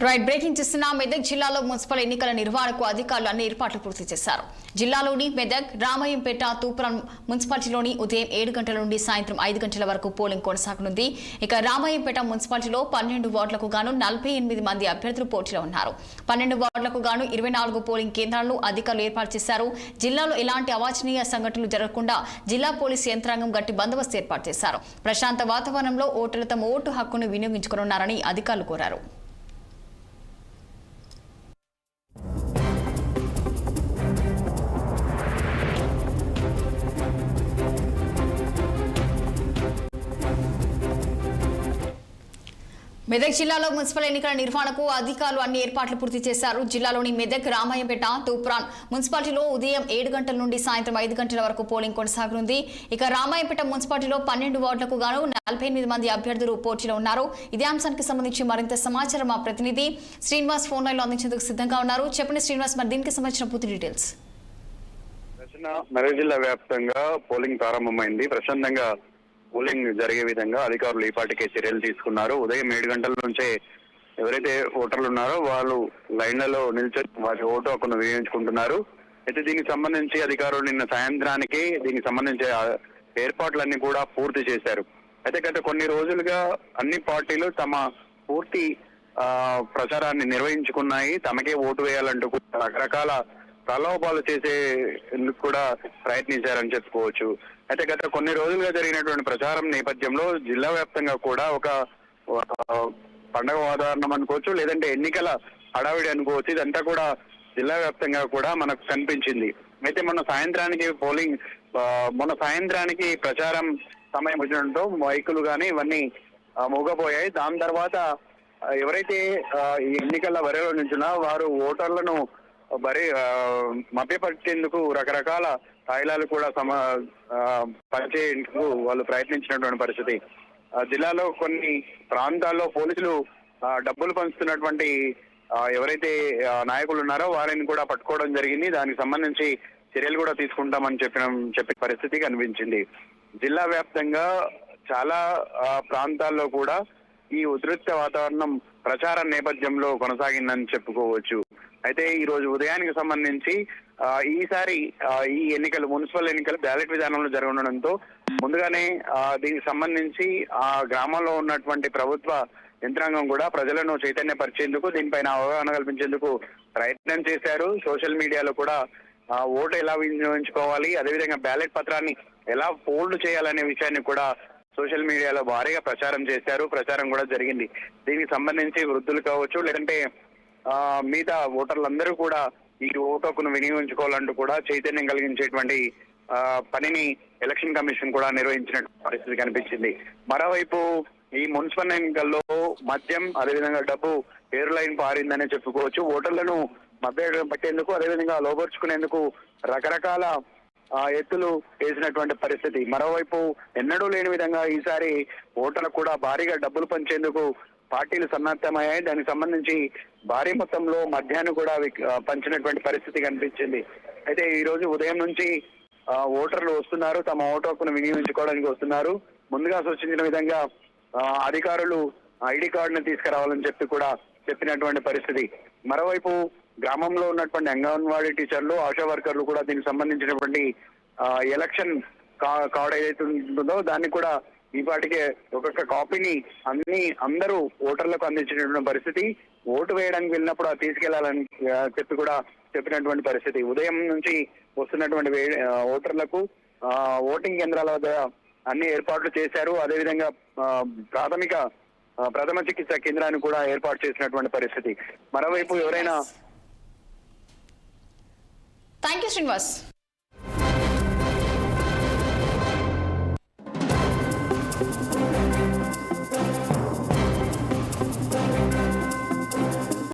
Right breaking చేస్తున్న మెదక్ జిల్లాలో municipal ఎన్నికల నిర్వహణకు అధికారులు అన్ని ఏర్పాట్లు పూర్తి చేశారు. జిల్లాలోని మెదక్, రామయ్యంపేట, తూప్రాన్ మున్సిపాలిటీలోని ఉదయం 7 గంటల నుండి సాయంత్రం 5 గంటల వరకు పోలింగ్ కొనసాగనుంది. ఇక రామయ్యంపేట మున్సిపాలిటీలో 12 వార్డులకు గాను 48 మంది అభ్యర్థులు పోటీలో ఉన్నారు. 12 వార్డులకు గాను 24 పోలింగ్ కేంద్రాలను అధికారులు ఏర్పాటు చేశారు. జిల్లాలో ఎలాంటి అవాంఛనీయ సంఘటనలు జరగకుండా జిల్లా పోలీసు యంత్రాంగం గట్టి బందోబస్తు ఏర్పాటు చేశారు. ప్రశాంత వాతావరణంలో ఓటర్లు తమ ఓటు హక్కును వినియోగించుకోనున్నారని అధికారులు కోరారు. మెదక్ జిల్లాలో మున్సిపల్ ఎన్నికల నిర్వహణకు అధికారులు అన్ని ఏర్పాట్లు పూర్తి చేశారు. జిల్లాలోని మెదక్, రామయ్యంపేట, తూప్రాన్ మున్సిపాలిటీలో ఉదయం 7 గంటల నుండి సాయంత్రం 5 గంటల వరకు పోలింగ్ కొనసాగనుంది. ఇక రామయ్యంపేట మున్సిపాలిటీలో 12 వార్డులకు గాను 48 మంది అభ్యర్థులు పోటీలో ఉన్నారు. ఇదే అంశానికి సంబంధించి మరింత సమాచారం మా ప్రతినిధి శ్రీనివాస్ ఫోన్ లైన్ లో అందించేందుకు సిద్ధంగా ఉన్నారు. చెప్పండి శ్రీనివాస్, మరి దీనికి సంబంధించిన పూర్తి డీటెయిల్స్. మెదక్ జిల్లా వ్యాప్తంగా పోలింగ్ ప్రారంభమైంది. ప్రశాంతంగా పోలింగ్ జరిగే విధంగా అధికారులు ఈపాటికే చర్యలు తీసుకున్నారు. ఉదయం 7 గంటల నుంచే ఎవరైతే ఓటర్లు ఉన్నారో వాళ్ళు లైన్లలో నిల్చొని వారి ఓటు హక్కును వినియోగించుకుంటున్నారు. అయితే దీనికి సంబంధించి అధికారులు నిన్న సాయంత్రానికి దీనికి సంబంధించి ఏర్పాట్లన్నీ కూడా పూర్తి చేశారు. అయితే గత కొన్ని రోజులుగా అన్ని పార్టీలు తమ పూర్తి ప్రచారాన్ని నిర్వహించుకున్నాయి. తమకే ఓటు వేయాలంటూ రకరకాల ప్రలోభాలు చేసేందుకు కూడా ప్రయత్నించారని చెప్పుకోవచ్చు. అయితే గత కొన్ని రోజులుగా జరిగినటువంటి ప్రచారం నేపథ్యంలో జిల్లా వ్యాప్తంగా కూడా ఒక పండగ వాతావరణం అనుకోవచ్చు, లేదంటే ఎన్నికల హడావిడి అనుకోవచ్చు. ఇదంతా కూడా జిల్లా వ్యాప్తంగా కూడా మనకు కనిపించింది. అయితే మొన్న సాయంత్రానికి ప్రచారం సమయం వచ్చినట్టు మైకులు కానీ ఇవన్నీ మూగపోయాయి. దాని తర్వాత ఎవరైతే ఈ ఎన్నికల బరిలో నుంచున్నా వారు ఓటర్లను మభ్యపరిచేందుకు రకరకాల తాయిలాలు కూడా పనిచేందుకు వాళ్ళు ప్రయత్నించినటువంటి పరిస్థితి. జిల్లాలో కొన్ని ప్రాంతాల్లో పోలీసులు డబ్బులు పంచుతున్నటువంటి ఎవరైతే నాయకులు ఉన్నారో వారిని కూడా పట్టుకోవడం జరిగింది. దానికి సంబంధించి చర్యలు కూడా తీసుకుంటామని చెప్పిన పరిస్థితి కనిపించింది. జిల్లా వ్యాప్తంగా చాలా ప్రాంతాల్లో కూడా ఈ ఉద్రిక్త వాతావరణం ప్రచార నేపథ్యంలో కొనసాగిందని చెప్పుకోవచ్చు. అయితే ఈ రోజు ఉదయానికి సంబంధించి ఈసారి ఈ ఎన్నికలు మున్సిపల్ ఎన్నికలు బ్యాలెట్ విధానంలో జరగడంతో ముందుగానే దీనికి సంబంధించి ఆ గ్రామంలో ఉన్నటువంటి ప్రభుత్వ యంత్రాంగం కూడా ప్రజలను చైతన్యపరిచేందుకు, దీనిపైన అవగాహన కల్పించేందుకు ప్రయత్నం చేశారు. సోషల్ మీడియాలో కూడా ఓటు ఎలా వినియోగించుకోవాలి, అదేవిధంగా బ్యాలెట్ పత్రాన్ని ఎలా ఫోల్డ్ చేయాలనే విషయాన్ని కూడా సోషల్ మీడియాలో భారీగా ప్రచారం చేశారు. ప్రచారం కూడా జరిగింది. దీనికి సంబంధించి వృద్ధులు కావచ్చు, లేదంటే మిగతా ఓటర్లందరూ కూడా ఈ ఓటు హక్కును వినియోగించుకోవాలంటూ కూడా చైతన్యం కలిగించేటువంటి పనిని ఎలక్షన్ కమిషన్ కూడా నిర్వహించిన పరిస్థితి కనిపించింది. మరోవైపు ఈ మున్సిపల్ ఎన్నికల్లో మద్యం, అదేవిధంగా డబ్బు ఎయిర్లైన్ పారిందనే చెప్పుకోవచ్చు. ఓటర్లను మభ్య పట్టేందుకు, అదేవిధంగా లోపరుచుకునేందుకు రకరకాల ఎత్తులు వేసినటువంటి పరిస్థితి. మరోవైపు ఎన్నడూ లేని విధంగా ఈసారి ఓటర్లకు కూడా భారీగా డబ్బులు పంచేందుకు పార్టీలు సన్నద్ధమయ్యాయి. దానికి సంబంధించి భారీ మొత్తంలో మద్యాన్ని కూడా పంచినటువంటి పరిస్థితి కనిపించింది. అయితే ఈ రోజు ఉదయం నుంచి ఓటర్లు వస్తున్నారు, తమ ఓటు హక్కును వినియోగించుకోవడానికి వస్తున్నారు. ముందుగా సూచించిన విధంగా అధికారులు ఐడి కార్డును తీసుకురావాలని కూడా చెప్పినటువంటి పరిస్థితి. మరోవైపు గ్రామంలో ఉన్నటువంటి అంగన్వాడీ టీచర్లు, ఆశా వర్కర్లు కూడా దీనికి సంబంధించినటువంటి ఎలక్షన్ కార్డు ఏదైతే ఉంటుందో దాన్ని కూడా ఈ పాటికే ఒక్కొక్క కాపీని అందరూ ఓటర్లకు అందించినటువంటి పరిస్థితి. ఓటు వేయడానికి వెళ్ళినప్పుడు అది తీసుకెళ్లాలని కూడా చెప్పినటువంటి పరిస్థితి. ఉదయం నుంచి వస్తున్నటువంటి ఓటర్లకు ఓటింగ్ కేంద్రాల వద్ద అన్ని ఏర్పాట్లు చేశారు. అదేవిధంగా ప్రథమ చికిత్స కేంద్రాన్ని కూడా ఏర్పాటు చేసినటువంటి పరిస్థితి. మరోవైపు ఎవరైనా థ్యాంక్ యూ శ్రీనివాస్.